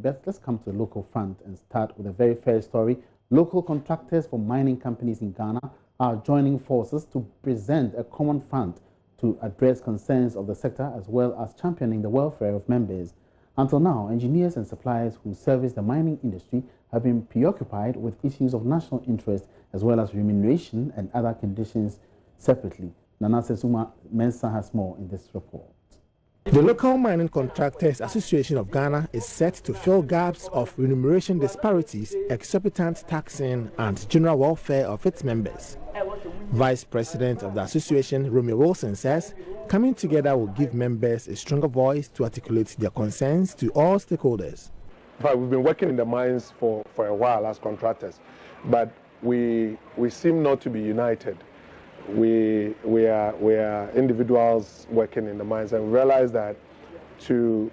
But let's come to the local front and start with a very fair story. Local contractors for mining companies in Ghana are joining forces to present a common front to address concerns of the sector as well as championing the welfare of members. Until now, engineers and suppliers who service the mining industry have been preoccupied with issues of national interest as well as remuneration and other conditions separately. Nana Sesuma Mensah has more in this report. The Local Mining Contractors Association of Ghana is set to fill gaps of remuneration disparities, exorbitant taxing, and general welfare of its members. Vice President of the association, Romeo Wilson, says coming together will give members a stronger voice to articulate their concerns to all stakeholders. We've been working in the mines for a while as contractors, but we seem not to be united. We are individuals working in the mines, and we realize that we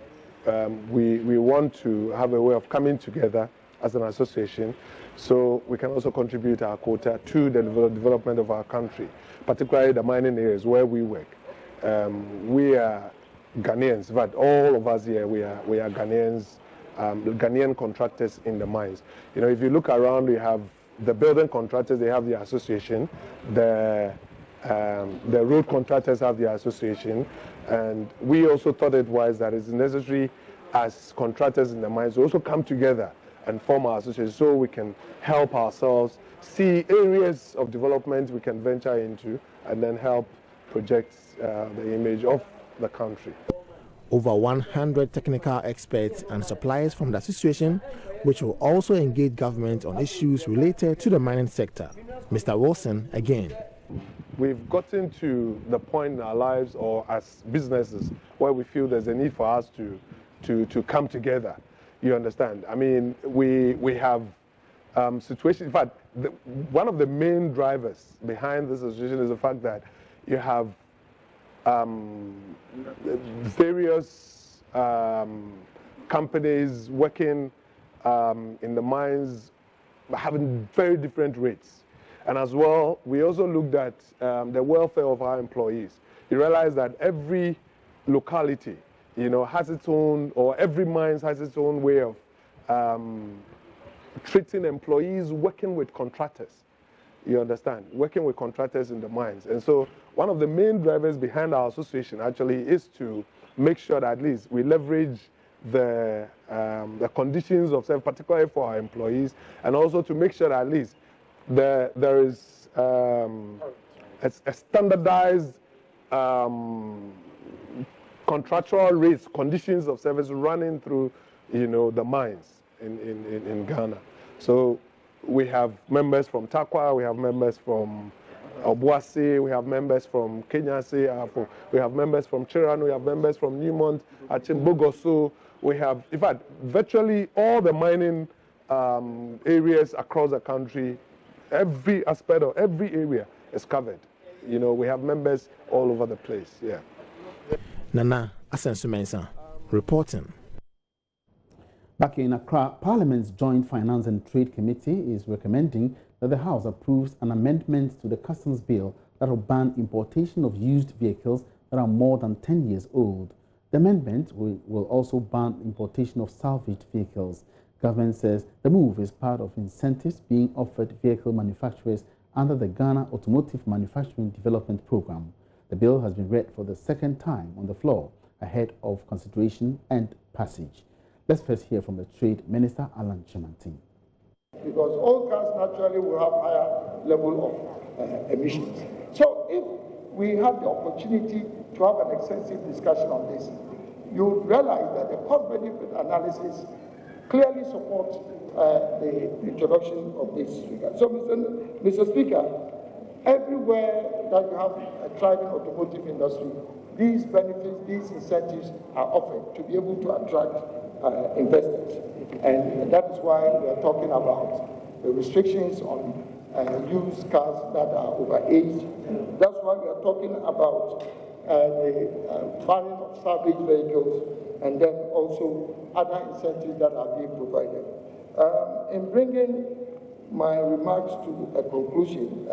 want to have a way of coming together as an association so we can also contribute our quota to the development of our country, particularly the mining areas where we work. We are Ghanaians, but all of us here, we are Ghanaians, Ghanaian contractors in the mines. You know, if you look around, we have the building contractors, they have their association. The road contractors have their association. And we also thought it wise that it's necessary as contractors in the mines to also come together and form our association so we can help ourselves see areas of development we can venture into and then help project the image of the country. Over 100 technical experts and suppliers from the association, which will also engage government on issues related to the mining sector. Mr. Wilson again. We've gotten to the point in our lives or as businesses where we feel there's a need for us to come together. You understand? I mean, we have situations. In fact, one of the main drivers behind this association is the fact that you have various companies working in the mines having very different rates. And as well, we also looked at the welfare of our employees. You realize that every locality, you know, has its own, or every mine has its own way of treating employees working with contractors. You understand? Working with contractors in the mines. And so one of the main drivers behind our association actually is to make sure that at least we leverage the conditions of service, particularly for our employees, and also to make sure that at least there is a standardized contractual rates, conditions of service running through, you know, the mines in Ghana. So we have members from Takwa, we have members from Obuasi, we have members from Kenyase, we have members from Chiran, we have members from Newmont, Achimbogoso. We have, in fact, virtually all the mining areas across the country. Every aspect of every area is covered. You know, we have members all over the place. Yeah. Nana Asensu Mensah reporting. Back in Accra, Parliament's Joint Finance and Trade Committee is recommending that the House approves an amendment to the Customs Bill that will ban importation of used vehicles that are more than 10 years old. The amendment will also ban importation of salvaged vehicles. Government says the move is part of incentives being offered vehicle manufacturers under the Ghana Automotive Manufacturing Development Program. The bill has been read for the second time on the floor ahead of consideration and passage. Let's first hear from the Trade Minister, Alan Chimantin. Because all cars naturally will have higher level of emissions. So if we have the opportunity to have an extensive discussion on this, you would realize that the cost-benefit analysis clearly supports the introduction of this figure. So, Mr. Speaker, everywhere that you have a thriving automotive industry, these benefits, these incentives are offered to be able to attract investors. And that is why we are talking about the restrictions on used cars that are overaged. That's why we are talking about the banning of salvage vehicles, and then also other incentives that are being provided. In bringing my remarks to a conclusion,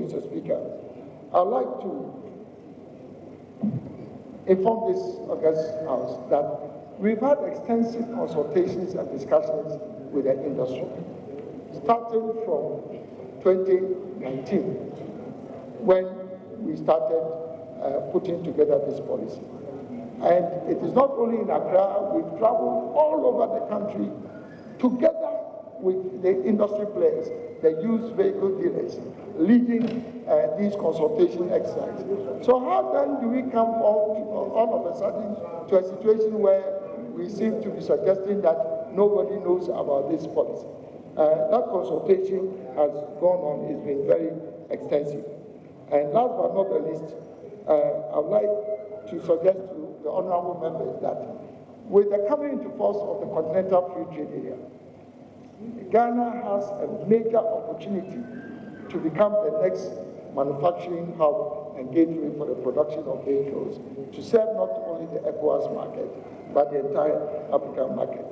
Mr. Speaker, I'd like to inform this August House that we've had extensive consultations and discussions with the industry, starting from 2019, when we started putting together this policy. And it is not only in Accra, we've traveled all over the country together with the industry players, the used vehicle dealers, leading these consultation exercises. So how then do we come all of a sudden to a situation where we seem to be suggesting that nobody knows about this policy? That consultation has gone on, it's been very extensive. And last but not the least, I would like to suggest to the honorable members that with the coming into force of the Continental Free Trade Area, Ghana has a major opportunity to become the next manufacturing hub and gateway for the production of vehicles to serve not only the ECOWAS market, but the entire African market.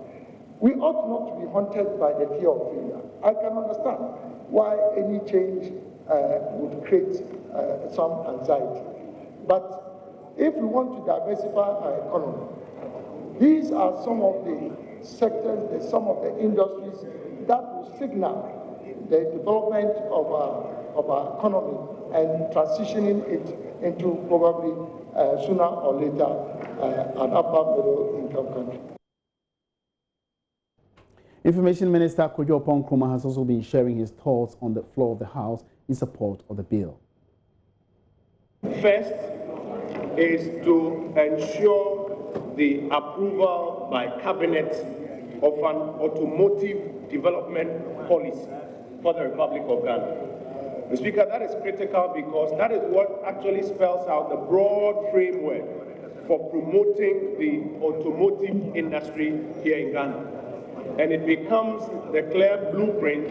We ought not to be haunted by the fear of failure. I can understand why any change would create some anxiety. But if we want to diversify our economy, these are some of the sectors, some of the industries that will signal the development of our economy and transitioning it into probably sooner or later an upper middle income country. Information Minister Kojo Nkrumah has also been sharing his thoughts on the floor of the House in support of the bill. First is to ensure the approval by Cabinet of an automotive development policy for the Republic of Ghana. Mr. Speaker, that is critical because that is what actually spells out the broad framework for promoting the automotive industry here in Ghana. And it becomes the clear blueprint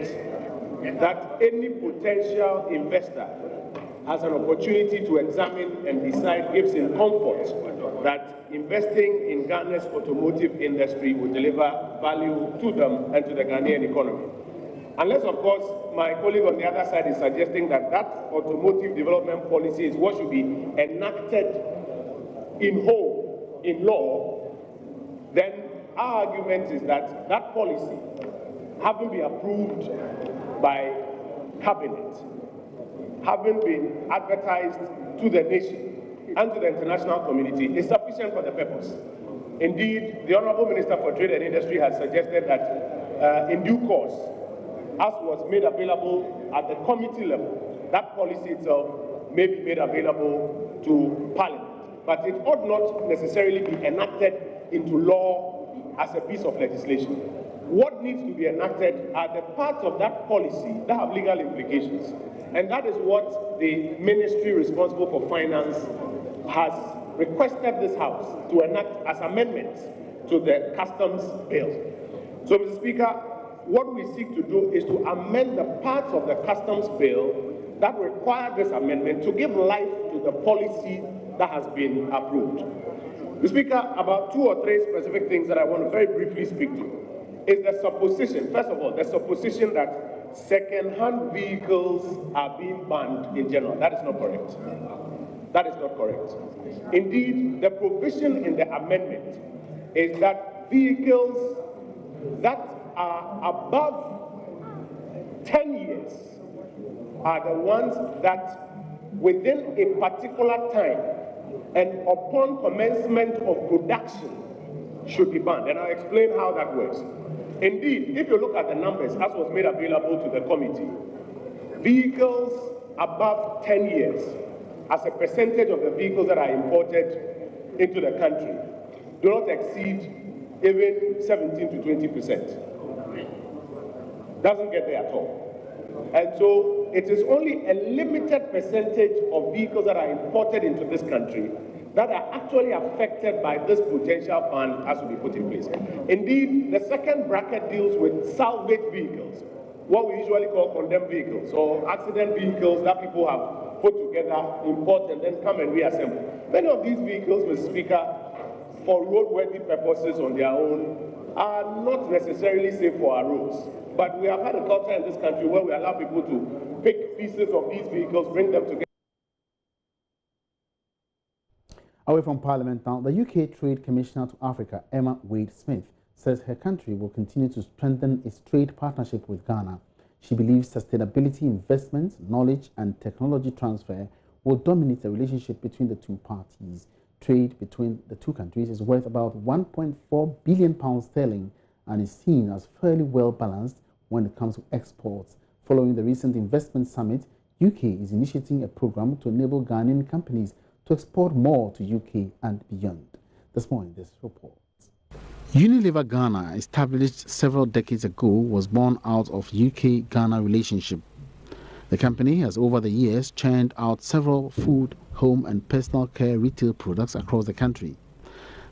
that any potential investor has an opportunity to examine and decide, gives him comfort that investing in Ghana's automotive industry will deliver value to them and to the Ghanaian economy. Unless, of course, my colleague on the other side is suggesting that that automotive development policy is what should be enacted in whole, in law, then our argument is that that policy, having been approved by Cabinet, having been advertised to the nation and to the international community, is sufficient for the purpose. Indeed, the Honourable Minister for Trade and Industry has suggested that in due course, as was made available at the committee level, that policy itself may be made available to Parliament. But it ought not necessarily be enacted into law as a piece of legislation. What needs to be enacted are the parts of that policy that have legal implications. And that is what the ministry responsible for finance has requested this House to enact as amendments to the customs bill. So, Mr. Speaker, what we seek to do is to amend the parts of the customs bill that require this amendment to give life to the policy that has been approved. Mr. Speaker, about 2 or 3 specific things that I want to very briefly speak to is the supposition, first of all, the supposition that second-hand vehicles are being banned in general. That is not correct. That is not correct. Indeed, the provision in the amendment is that vehicles that are above 10 years are the ones that within a particular time and upon commencement of production should be banned. And I'll explain how that works. Indeed, if you look at the numbers as was made available to the committee, vehicles above 10 years as a percentage of the vehicles that are imported into the country do not exceed even 17 to 20%. Doesn't get there at all. And so it is only a limited percentage of vehicles that are imported into this country that are actually affected by this potential ban as to be put in place. Indeed, the second bracket deals with salvage vehicles, what we usually call condemned vehicles, or accident vehicles that people have put together, import, and then come and reassemble. Many of these vehicles, Mr. Speaker, for roadworthy purposes on their own, are not necessarily safe for our roads. But we have had a culture in this country where we allow people to pick pieces of these vehicles, bring them together. Away from Parliament now, the UK Trade Commissioner to Africa, Emma Wade-Smith, says her country will continue to strengthen its trade partnership with Ghana. She believes sustainability investments, knowledge and technology transfer will dominate the relationship between the two parties. Trade between the two countries is worth about £1.4 billion sterling and is seen as fairly well balanced when it comes to exports. Following the recent investment summit, UK is initiating a program to enable Ghanaian companies to export more to UK and beyond. There's more in this report. Unilever Ghana, established several decades ago, was born out of UK-Ghana relationship. The company has over the years churned out several food, home and personal care retail products across the country.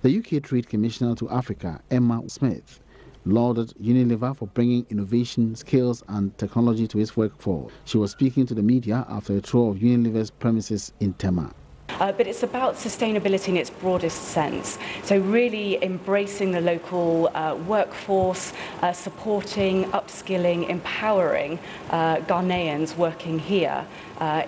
The UK Trade Commissioner to Africa, Emma Smith, lauded Unilever for bringing innovation, skills and technology to its workforce. She was speaking to the media after a tour of Unilever's premises in Tema. But it's about sustainability in its broadest sense. So really embracing the local workforce, supporting, upskilling, empowering Ghanaians working here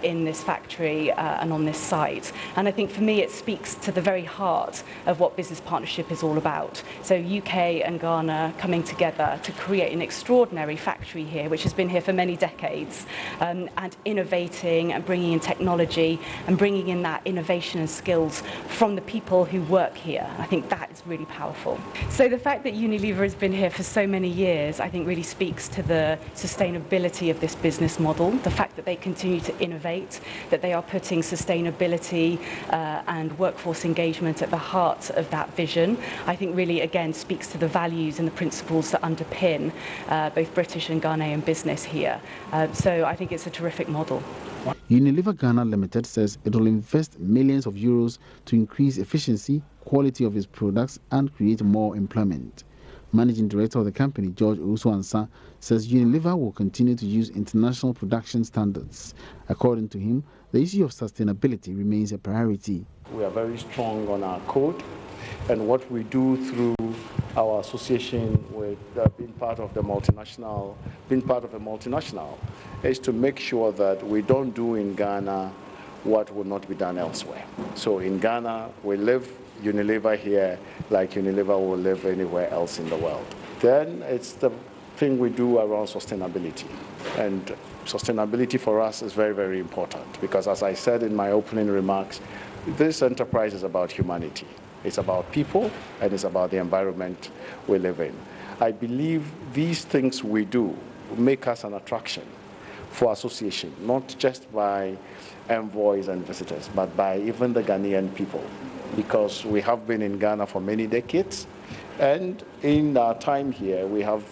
in this factory and on this site. And I think for me it speaks to the very heart of what business partnership is all about. So UK and Ghana coming together to create an extraordinary factory here, which has been here for many decades, and innovating and bringing in technology and bringing in that innovation and skills from the people who work here. I think that is really powerful. So the fact that Unilever has been here for so many years, I think really speaks to the sustainability of this business model, the fact that they continue to innovate, that they are putting sustainability and workforce engagement at the heart of that vision, I think really again speaks to the values and the principles that underpin both British and Ghanaian business here. So I think it's a terrific model. Unilever Ghana Limited says it will invest millions of euros to increase efficiency, quality of its products and create more employment. Managing Director of the company, George Owusu-Ansah, says Unilever will continue to use international production standards. According to him, the issue of sustainability remains a priority. We are very strong on our code, and what we do through our association with being part of a multinational is to make sure that we don't do in Ghana what will not be done elsewhere. So in Ghana, we live Unilever here like Unilever will live anywhere else in the world. Then it's the thing we do around sustainability. And sustainability for us is very, very important because, as I said in my opening remarks, this enterprise is about humanity. It's about people and it's about the environment we live in. I believe these things we do make us an attraction for association, not just by envoys and visitors, but by even the Ghanaian people, because we have been in Ghana for many decades, and in our time here, we have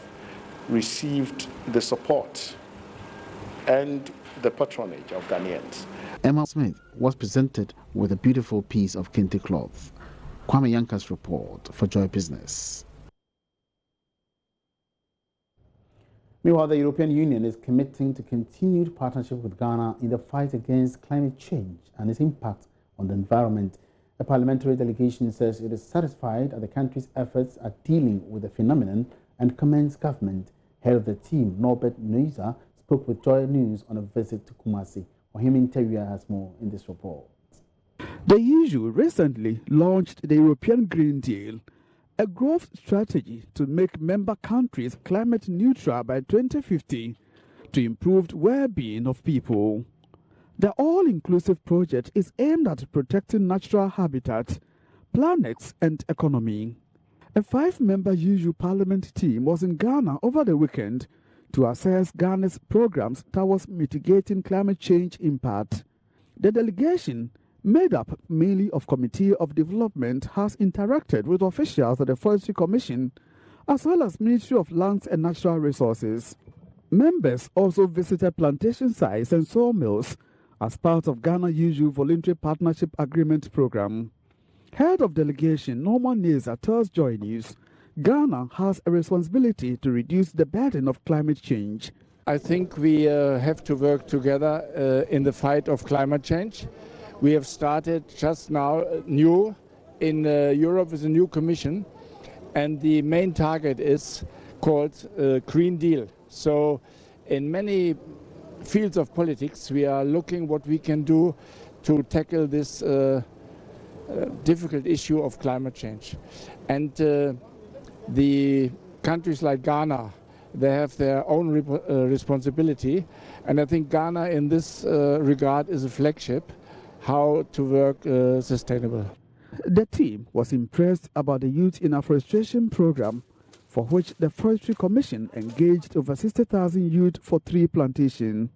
received the support and the patronage of Ghanaians. Emma Smith was presented with a beautiful piece of kente cloth. Kwame Yanka's report for Joy Business. Meanwhile, the European Union is committing to continued partnership with Ghana in the fight against climate change and its impact on the environment. The parliamentary delegation says it is satisfied at the country's efforts at dealing with the phenomenon and commends government. Head of the team, Norbert Neuser, spoke with JoyNews on a visit to Kumasi. Ohim Interior has more in this report. The EU recently launched the European Green Deal, a growth strategy to make member countries climate neutral by 2050 to improve well-being of people. The all-inclusive project is aimed at protecting natural habitat, planets and economy. A 5-member EU Parliament team was in Ghana over the weekend to assess Ghana's programs towards mitigating climate change impact. The delegation, made up mainly of Committee of Development, has interacted with officials at the Forestry Commission as well as Ministry of Lands and Natural Resources. Members also visited plantation sites and sawmills as part of Ghana-EU Voluntary Partnership Agreement Program. Head of delegation Norman Neza tells Joy News, Ghana has a responsibility to reduce the burden of climate change. I think we have to work together in the fight of climate change. We have started just now new in Europe with a new commission, and the main target is called Green Deal. So in many fields of politics we are looking what we can do to tackle this difficult issue of climate change. And the countries like Ghana, they have their own responsibility. And I think Ghana in this regard is a flagship, how to work sustainable. The team was impressed about the Youth in Afforestation program, for which the Forestry Commission engaged over 60,000 youth for tree plantation.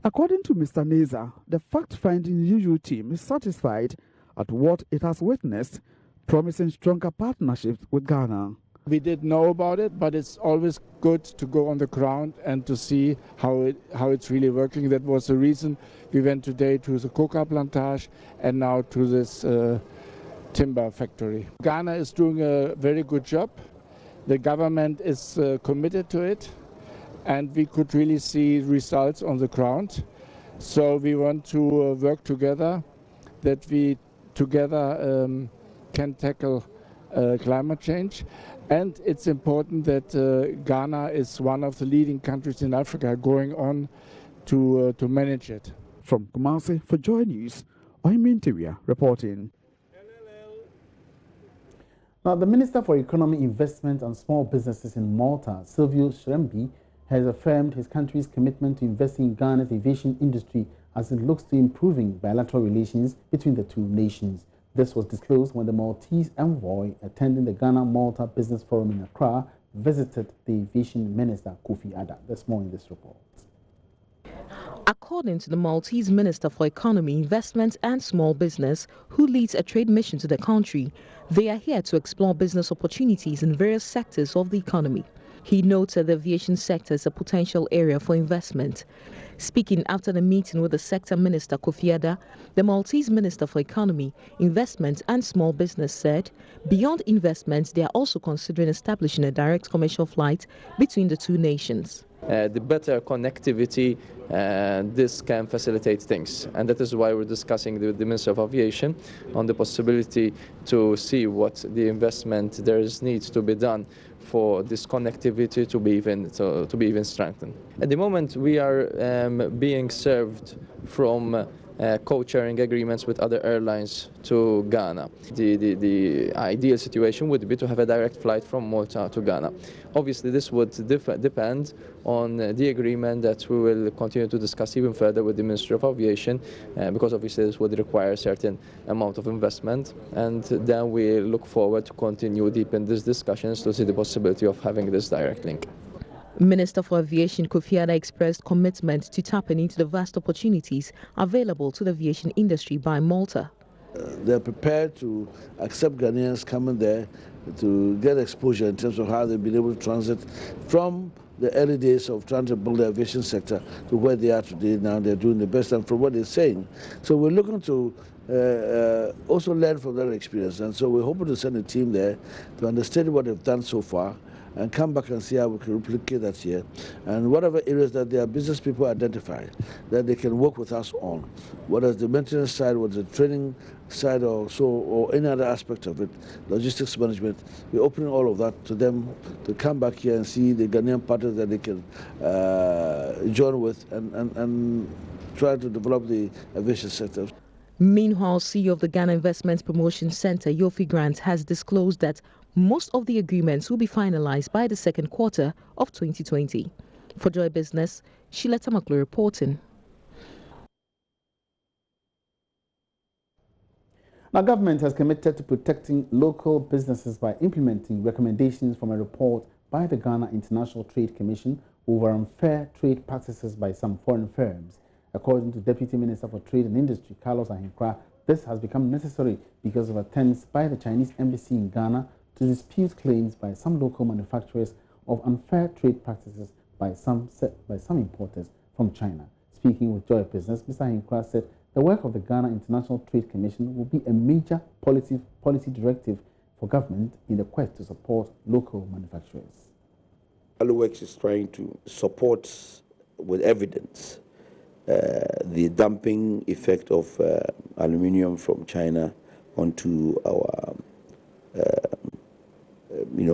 According to Mr. Neza, the fact-finding UU team is satisfied at what it has witnessed, promising stronger partnerships with Ghana. We did know about it, but it's always good to go on the ground and to see how it's really working. That was the reason we went today to the coca plantage and now to this timber factory. Ghana is doing a very good job. The government is committed to it, and we could really see results on the ground. So we want to work together, that we together can tackle climate change. And it's important that Ghana is one of the leading countries in Africa going on to manage it. From Kumasi for Joy News, I'm Interior reporting. Now, the Minister for Economy, Investment and Small Businesses in Malta, Silvio Shrembi, has affirmed his country's commitment to investing in Ghana's aviation industry as it looks to improving bilateral relations between the two nations. This was disclosed when the Maltese envoy attending the Ghana-Malta Business Forum in Accra visited the aviation minister, Kofi Adda. There's more in this report. According to the Maltese Minister for Economy, Investment and Small Business, who leads a trade mission to the country, they are here to explore business opportunities in various sectors of the economy. He noted the aviation sector as a potential area for investment. Speaking after the meeting with the sector minister, Kofi Adda, the Maltese Minister for Economy, Investment and Small Business said, beyond investments, they are also considering establishing a direct commercial flight between the two nations. The better connectivity, this can facilitate things, and that is why we're discussing with the Minister of Aviation on the possibility to see what the investment there is needs to be done for this connectivity to be even strengthened. At the moment, we are being served from co-sharing agreements with other airlines to Ghana. The ideal situation would be to have a direct flight from Malta to Ghana. Obviously, this would depend on the agreement that we will continue to discuss even further with the Ministry of Aviation, because obviously this would require a certain amount of investment, and then we look forward to continue deep in these discussions to see the possibility of having this direct link. Minister for Aviation Kofi Adda expressed commitment to tapping into the vast opportunities available to the aviation industry by Malta. They're prepared to accept Ghanaians coming there to get exposure in terms of how they've been able to transit from the early days of trying to build the aviation sector to where they are today. Now they're doing the best, and from what they're saying. So we're looking to also learn from their experience, and so we're hoping to send a team there to understand what they've done so far and come back and see how we can replicate that here. And whatever areas that their business people identify that they can work with us on, whether it's the maintenance side, whether it's the training side or so, or any other aspect of it, logistics management, we're opening all of that to them to come back here and see the Ghanaian partners that they can join with and try to develop the aviation sector. Meanwhile, CEO of the Ghana Investment Promotion Center, Yofi Grant, has disclosed that most of the agreements will be finalized by the second quarter of 2020. For Joy Business, Sheila Tamaklo reporting. Now, government has committed to protecting local businesses by implementing recommendations from a report by the Ghana International Trade Commission over unfair trade practices by some foreign firms. According to Deputy Minister for Trade and Industry, Carlos Ahenkra, this has become necessary because of attempts by the Chinese embassy in Ghana to dispute claims by some local manufacturers of unfair trade practices by some importers from China. Speaking with Joy Business, Mr. Ahenkra said the work of the Ghana International Trade Commission will be a major policy directive for government in the quest to support local manufacturers. ALUWEX is trying to support with evidence the dumping effect of aluminium from China onto our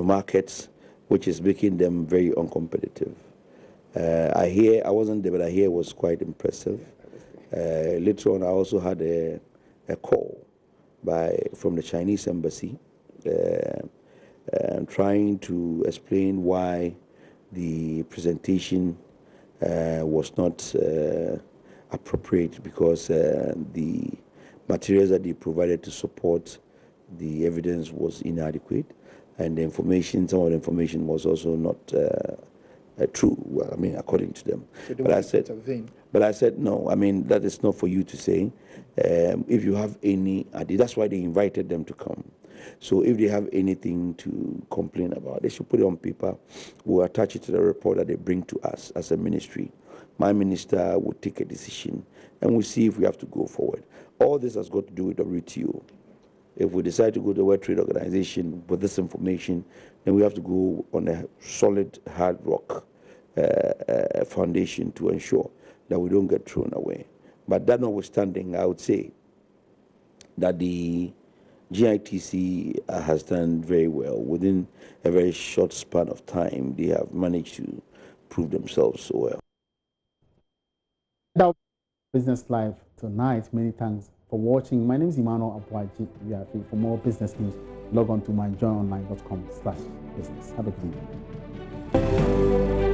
markets, which is making them very uncompetitive. I wasn't there, but I hear it was quite impressive. Later on, I also had a call from the Chinese embassy, trying to explain why the presentation was not appropriate, because the materials that they provided to support the evidence was inadequate, and the information, some of the information was also not true. Well, I mean, according to them. So but I said, no. I mean, that is not for you to say. If you have any idea, that's why they invited them to come. So if they have anything to complain about, they should put it on paper. We'll attach it to the report that they bring to us as a ministry. My minister will take a decision, and we'll see if we have to go forward. All this has got to do with WTO. If we decide to go to the World Trade Organization with this information, then we have to go on a solid, hard rock foundation to ensure that we don't get thrown away. But that notwithstanding, I would say that the GITC has done very well. Within a very short span of time, they have managed to prove themselves so well. That was Business Live tonight. Many thanks for watching. My name is Emmanuel Abuaji. For more business news, log on to myjoyonline.com/business. Have a good evening.